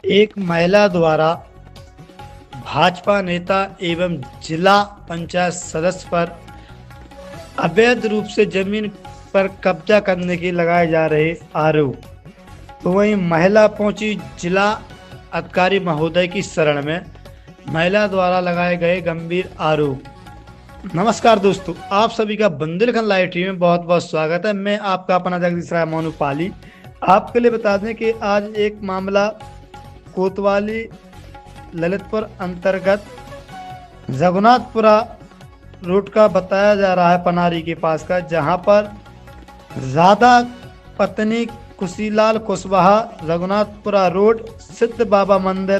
एक महिला द्वारा भाजपा नेता एवं जिला पंचायत सदस्य पर अवैध रूप से जमीन पर कब्जा करने के लगाए जा रहे आरोप। तो वहीं महिला पहुंची जिला अधिकारी महोदय की शरण में, महिला द्वारा लगाए गए गंभीर आरोप। नमस्कार दोस्तों, आप सभी का बुंदेलखंड लाइव टीवी में बहुत बहुत स्वागत है। मैं आपका अपना जगदीश राय मोनू पाली। आपके लिए बता दें कि आज एक मामला कोतवाली ललितपुर अंतर्गत जगन्नाथपुरा रोड का बताया जा रहा है, पनारी के पास का, जहां पर राधा पत्नी कुशीलाल कुशवाहा रघुनाथपुरा रोड सिद्ध बाबा मंदिर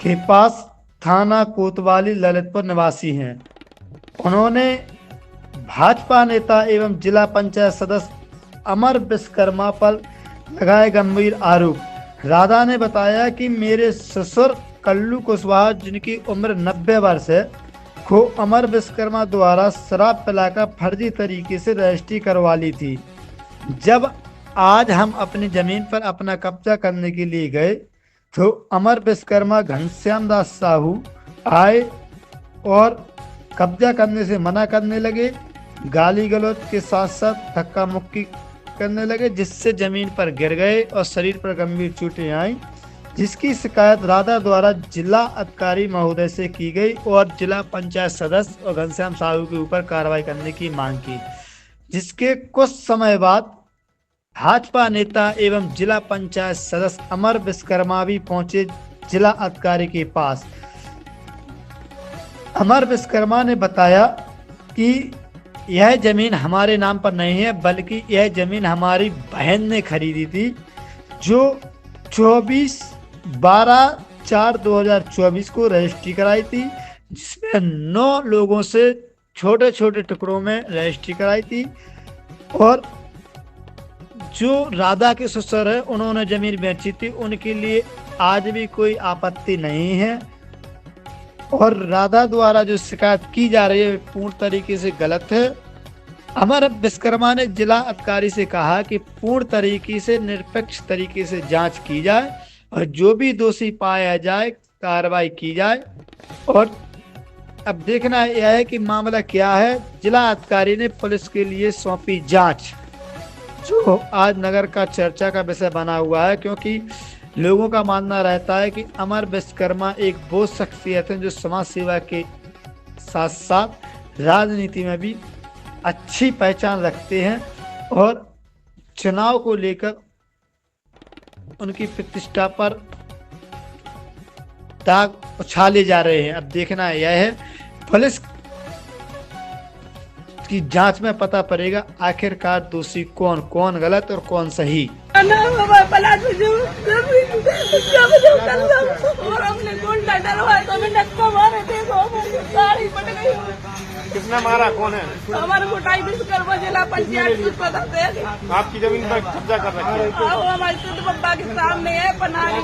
के पास थाना कोतवाली ललितपुर निवासी हैं। उन्होंने भाजपा नेता एवं जिला पंचायत सदस्य अमर विश्वकर्मा पर लगाए गंभीर आरोप। राधा ने बताया कि मेरे ससुर कल्लू कुशवाहा, जिनकी उम्र 90 वर्ष है, को अमर विश्वकर्मा द्वारा शराब पिलाकर फर्जी तरीके से रजिस्ट्री करवा ली थी। जब आज हम अपनी जमीन पर अपना कब्जा करने के लिए गए तो अमर विश्वकर्मा घनश्याम दास साहू आए और कब्जा करने से मना करने लगे। गाली गलौज के साथ साथ धक्का मुक्की करने लगे, जिससे जमीन पर गिर गए और शरीर पर गंभीर चोटें आईं, जिसकी शिकायत राधा द्वारा जिला अधिकारी महोदय से की गई और जिला पंचायत सदस्य और घनश्याम साहू के ऊपर कार्रवाई करने की मांग की। जिसके कुछ समय बाद भाजपा नेता एवं जिला पंचायत सदस्य अमर विश्वकर्मा भी पहुंचे जिला अधिकारी के पास। अमर विश्वकर्मा ने बताया कि यह जमीन हमारे नाम पर नहीं है, बल्कि यह जमीन हमारी बहन ने खरीदी थी, जो 24/4/2024 को रजिस्ट्री कराई थी, जिसमें 9 लोगों से छोटे छोटे टुकड़ों में रजिस्ट्री कराई थी। और जो राधा के ससुर है, उन्होंने जमीन बेची थी, उनके लिए आज भी कोई आपत्ति नहीं है। और राधा द्वारा जो शिकायत की जा रही है पूर्ण तरीके से गलत है। अमर विश्वकर्मा ने जिला अधिकारी से कहा कि पूर्ण तरीके से निरपेक्ष तरीके से जांच की जाए और जो भी दोषी पाया जाए कार्रवाई की जाए। और अब देखना यह है कि मामला क्या है। जिला अधिकारी ने पुलिस के लिए सौंपी जांच, जो आज नगर का चर्चा का विषय बना हुआ है, क्योंकि लोगों का मानना रहता है कि अमर विश्वकर्मा एक वो शख्सियत है जो समाज सेवा के साथ साथ राजनीति में भी अच्छी पहचान रखते हैं और चुनाव को लेकर उनकी प्रतिष्ठा पर दाग उछाले जा रहे हैं। अब देखना यह है, पुलिस की जांच में पता पड़ेगा आखिरकार दोषी कौन कौन गलत और कौन सही। कितना मारा, कौन है? हमारे मोटाई विश्वकर्मा जिला पंचायत सदस्य है। आपकी जमीन पर कब्जा कर रखी है? हमारे सिद्ध बाबा के सामने है, पनारी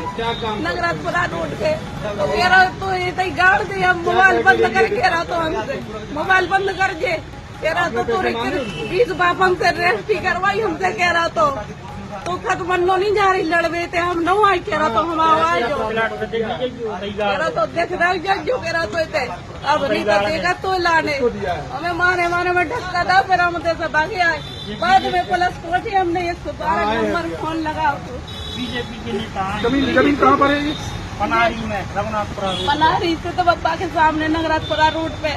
नगराजपुरा रोड पे। तो कह रहा तो ये गाड़ दे, हम मोबाइल बंद करके रहा, तो हमसे मोबाइल बंद करके कह रहा तो 20 बाप हमसे रजिस्ट्री करवाई, हमसे कह रहा तो खत बनो नहीं जा रही लड़वे थे, हम न आई कह रहा तो हम आवाज कह रहा तो देख रहा जो कह रहा तो अब नहीं तो देगा तो लाने हमें मारे में ढक्का था, फिर हम से भागे आए। बाद में पुलिस पहुंची, हमने 112 नंबर फोन लगा। बीजेपी के नेता जमीन कहाँ पर है? पनारी में रघुनाथपुरा रोड। पनारी से तो बाबा के सामने नगराजपुरा रोड पे।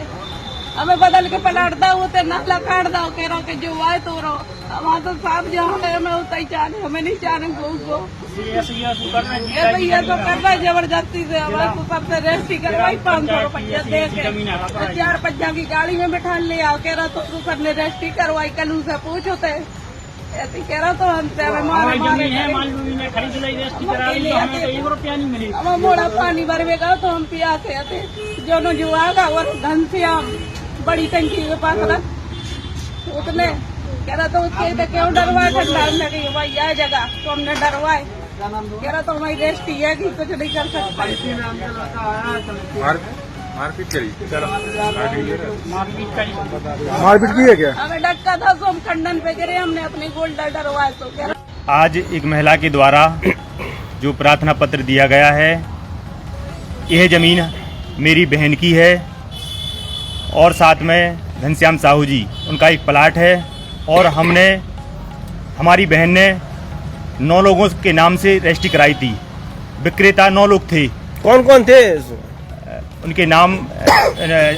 हमें बदल के पलटता होते नाला काट दो, कह रहा कि जो आए तो रहो। वहाँ तो साफ जहाँ है, हमें उतना ही चाहे, हमें नहीं चाहे उसको। ये तो कर रहा है जबरदस्ती से। हमारे तो सबसे रजिस्ट्री करवाई 500 रुपया दे के 4 पहिया की गाड़ी में बैठा लिया। कह रहा तो सर ने रजिस्ट्री करवाई, कल से पूछो थे ऐसे कह रहा तो हमसे हमें मारे हमें मोड़ा पानी भरवेगा तो हम पिया थे जो आगा और घनश्याम बड़ी टंकी के पास रख उसने कह रहा तो उसके क्यों डरवाए, ठंडा लगी भाई यह जगह तो हमने डरवाए। कह रहा तो हमारी रेस्टी है कि कुछ नहीं कर सकते। मारपीट करी? मारपीट की है क्या? हमें डक्का था तो हम खंडन पे गिरे, हमने अपनी गोल्ड डरवाए। तो क्या आज एक महिला के द्वारा जो प्रार्थना पत्र दिया गया है, यह ज़मीन मेरी बहन की है और साथ में घनश्याम साहू जी उनका एक प्लाट है। और हमारी बहन ने 9 लोगों के नाम से रजिस्ट्री कराई थी। विक्रेता 9 लोग थे। कौन कौन थे? उनके नाम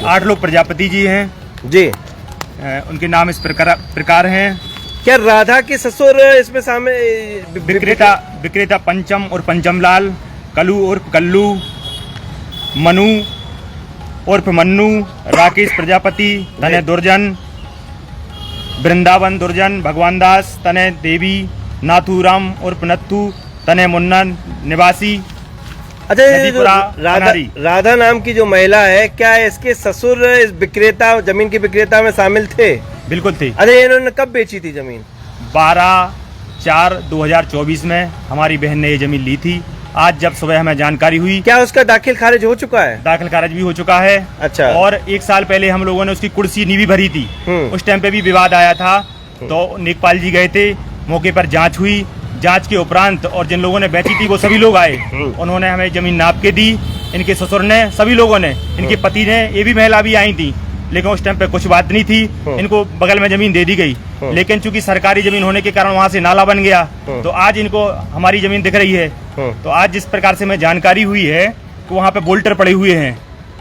8 लोग प्रजापति जी हैं जी। उनके नाम इस प्रकार हैं। क्या राधा के ससुर इसमें शामिल? विक्रेता पंचम और पंचम लाल, कलू उर्फ कल्लू, मनु उर्फ मन्नू, राकेश प्रजापति तने दुर्जन, वृंदावन दुर्जन, भगवान दास तने देवी, नाथूराम उर्फ नत्थू तने मुन्ना निवासी। अच्छा, ये जो नदीपुरा राधा नाम की जो महिला है, क्या इसके ससुर इस विक्रेता, जमीन की विक्रेता में शामिल थे? बिल्कुल थे। अरे इन्होंने कब बेची थी जमीन? 12/4/2024 में हमारी बहन ने ये जमीन ली थी। आज जब सुबह हमें जानकारी हुई, क्या उसका दाखिल खारिज हो चुका है? दाखिल खारिज भी हो चुका है। अच्छा। और 1 साल पहले हम लोगों ने उसकी कुर्सी नीवी भरी थी। उस टाइम पे भी विवाद आया था, तो नेकपाल जी गए थे, मौके पर जांच हुई। जांच के उपरांत और जिन लोगों ने बेची थी वो सभी लोग आए, उन्होंने हमें जमीन नाप के दी। इनके ससुर ने, सभी लोगों ने, इनके पति ने, ये भी महिला भी आई थी, लेकिन उस टाइम पे कुछ बात नहीं थी। इनको बगल में जमीन दे दी गई, लेकिन चूंकि सरकारी जमीन होने के कारण वहाँ से नाला बन गया, तो आज इनको हमारी जमीन दिख रही है। तो आज जिस प्रकार से हमें जानकारी हुई है कि वहाँ पे बोल्टर पड़े हुए हैं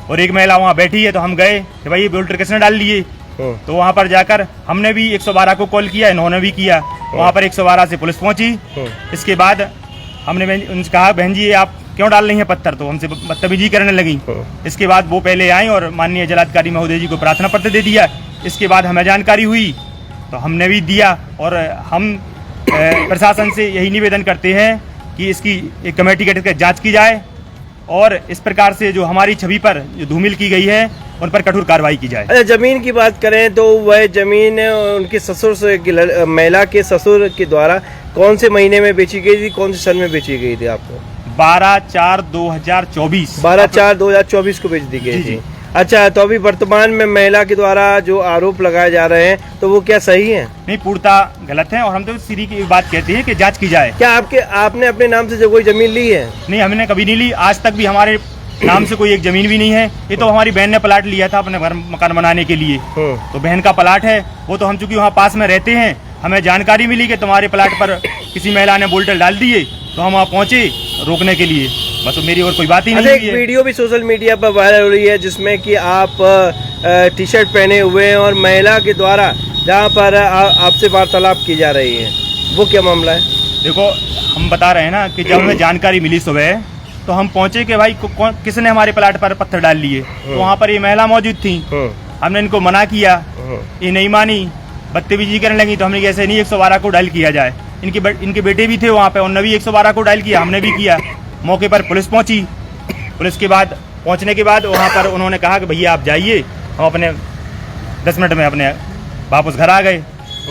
और एक महिला वहाँ बैठी है, तो हम गए कि भाई ये बोल्टर किसने डाल लिए। तो वहाँ पर जाकर हमने भी 112 को कॉल किया, इन्होंने भी किया। वहाँ पर 112 से पुलिस पहुंची। इसके बाद हमने उनसे कहा, बहन जी आप क्यों डाल रही हैं पत्थर, तो हमसे बदतमीजी करने लगी। इसके बाद वो पहले आई और माननीय जिलाधिकारी महोदय जी को प्रार्थना पत्र दे दिया। इसके बाद हमें जानकारी हुई तो हमने भी दिया। और हम प्रशासन से यही निवेदन करते हैं कि इसकी एक कमेटी गठित कर जाँच की जाए और इस प्रकार से जो हमारी छवि पर जो धूमिल की गई है उन पर कठोर कार्रवाई की जाए। अच्छा, जमीन की बात करें तो वह जमीन उनके ससुर से, महिला के ससुर के द्वारा कौन से महीने में बेची गई थी, कौन से सन में बेची गई थी आपको? 12/4/2024। 12/4/2024 को बेच दी गई थी। अच्छा, तो अभी वर्तमान में महिला के द्वारा जो आरोप लगाए जा रहे हैं, तो वो क्या सही है? नहीं, पूर्णतः गलत है और हम तो सीधी की बात कहते हैं कि जांच की जाए। क्या आपने अपने नाम से जो कोई जमीन ली है? नहीं, हमने कभी नहीं ली। आज तक भी हमारे नाम से कोई एक जमीन भी नहीं है। ये तो हमारी बहन ने प्लाट लिया था अपने घर मकान बनाने के लिए, तो बहन का प्लाट है वो। तो हम चूंकि वहाँ पास में रहते हैं, हमें जानकारी मिली कि तुम्हारे प्लाट पर किसी महिला ने बोल्टर डाल दिए, तो हम वहाँ पहुँचे रोकने के लिए। बस मेरी और कोई बात ही नहीं है। एक वीडियो भी सोशल मीडिया पर वायरल हो रही है जिसमें कि आप टी-शर्ट पहने हुए हैं और महिला के द्वारा जहाँ पर आपसे वार्तालाप की जा रही है, वो क्या मामला है? देखो, हम बता रहे हैं ना कि जब हमें जानकारी मिली सुबह, तो हम पहुंचे कि भाई किसने हमारे प्लाट पर पत्थर डाल लिए। तो वहाँ पर ये महिला मौजूद थी। हमने इनको मना किया, ये नहीं मानी, बदतमीजी करने लगी। तो हमने कैसे नहीं 112 को डायल किया जाए। इनके बेटे भी थे वहाँ पे, उन्होंने भी 112 को डायल किया, हमने भी किया। मौके पर पुलिस पहुंची। पुलिस के बाद पहुंचने के बाद वहाँ पर उन्होंने कहा कि भैया आप जाइए, हम अपने 10 मिनट में अपने वापस घर आ गए।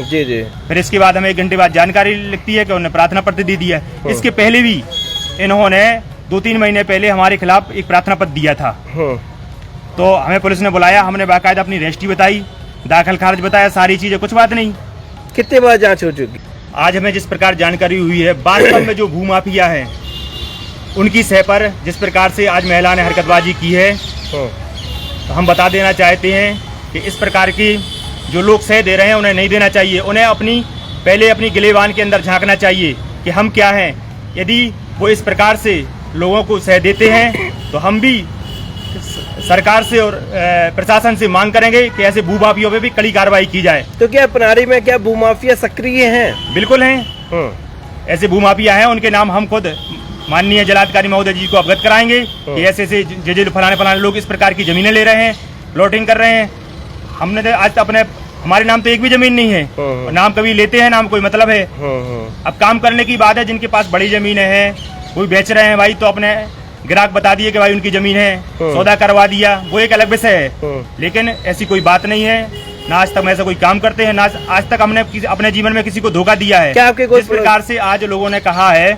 जी जी। फिर इसके बाद हमें 1 घंटे बाद जानकारी लिखती है कि उन्होंने प्रार्थना पत्र दे दिया। इसके पहले भी इन्होंने 2-3 महीने पहले हमारे खिलाफ एक प्रार्थना पत्र दिया था। तो हमें पुलिस ने बुलाया, हमने बाकायदा अपनी रजिस्ट्री बताई, दाखिल खारिज बताया, सारी चीजें, कुछ बात नहीं। कितने बार जांच हो चुकी? आज हमें जिस प्रकार जानकारी हुई है, वास्तव में जो भूमाफिया है उनकी सह पर जिस प्रकार से आज महिला ने हरकतबाजी की है, तो हम बता देना चाहते हैं कि इस प्रकार की जो लोग सह दे रहे हैं उन्हें नहीं देना चाहिए। उन्हें पहले अपनी गिलेबान के अंदर झांकना चाहिए कि हम क्या हैं। यदि वो इस प्रकार से लोगों को सह देते हैं तो हम भी सरकार से और प्रशासन से मांग करेंगे कि ऐसे भूमाफियों पे भी कड़ी कार्रवाई की जाए। तो क्या पनारी में क्या भूमाफिया सक्रिय हैं? बिल्कुल हैं। ऐसे भूमाफिया हैं, उनके नाम हम खुद माननीय जिलाधिकारी महोदय जी को अवगत कराएंगे कि ऐसे जे फलाने लोग इस प्रकार की जमीनें ले रहे हैं, प्लॉटिंग कर रहे हैं। हमने तो आज हमारे नाम तो एक भी जमीन नहीं है, नाम कभी लेते हैं, नाम कोई मतलब है। अब काम करने की बात है, जिनके पास बड़ी जमीनें हैं, कोई बेच रहे हैं भाई, तो अपने ग्राहक बता दिए कि भाई उनकी जमीन है, सौदा करवा दिया, वो एक अलग विषय है। लेकिन ऐसी कोई बात नहीं है, ना आज तक ऐसा कोई काम करते हैं, ना आज तक हमने अपने जीवन में किसी को धोखा दिया है। क्या आपके जिस प्रकार से आज लोगों ने कहा है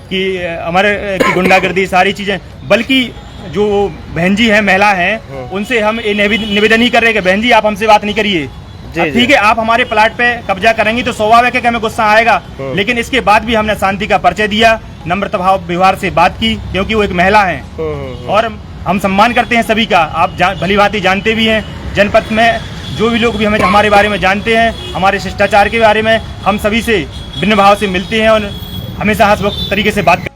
कि हमारे की गुंडागर्दी सारी चीजें, बल्कि जो बहन जी है, महिला है, उनसे हम ये निवेदन ही कर रहे हैं कि बहन जी आप हमसे बात नहीं करिए। ठीक है, आप हमारे प्लाट पे कब्जा करेंगी तो स्वाभाविक है कि हमें गुस्सा आएगा, लेकिन इसके बाद भी हमने शांति का परिचय दिया। नम्र भाव व्यवहार से बात की, क्योंकि वो एक महिला हैं और हम सम्मान करते हैं सभी का। आप भली भांति जानते भी हैं, जनपद में जो भी लोग भी हमें हमारे बारे में जानते हैं, हमारे शिष्टाचार के बारे में, हम सभी से विनम्र भाव से मिलते हैं और हमेशा हंसमुख तरीके से बात